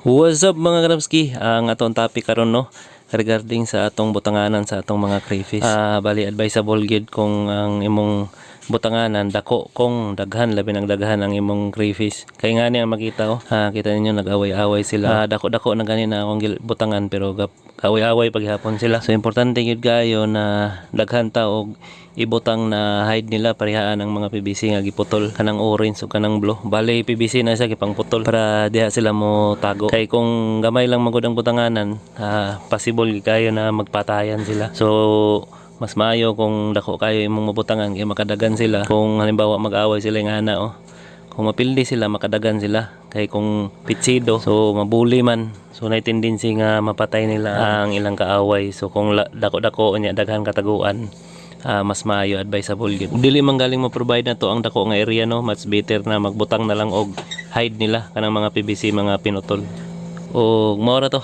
What's up mga Karamski? Ang atong topic karon no regarding sa atong butanganan sa atong mga crayfish. Bali advisable gid kung ang imong butanganan dako kung daghan labi ng daghan ang imong crayfish. Kay ngani ang makita ko, kita ninyo nag-away-away sila. Dako-dako na ganina akong butangan pero away-away paghapon sila. So importante gyud kayo na daghan ta og ibutang na hide nila parihaan ang mga PVC nga giputol kanang orange o kanang blue. Bali PVC na siya gipang putol para diha sila mo tago. Kay kung gamay lang magud ang butanganan, possible kayo na magpatayan sila. So mas maayo kung dako kayo imong mabutangan kay makadagan sila. Kung halimbawa mag-away sila nga ana kung mapildi sila makadagan sila. Kay kung pitsido so mabuli man, so na tendency nga mapatay nila ang ilang kaaway. So kung dako-dako nya daghan kataguan, mas maayo advisable gid. Dili man galing mo-provide na to ang dako nga area no, much better na magbutang na lang og hide nila kanang mga PVC mga pinutol. O mao ra to.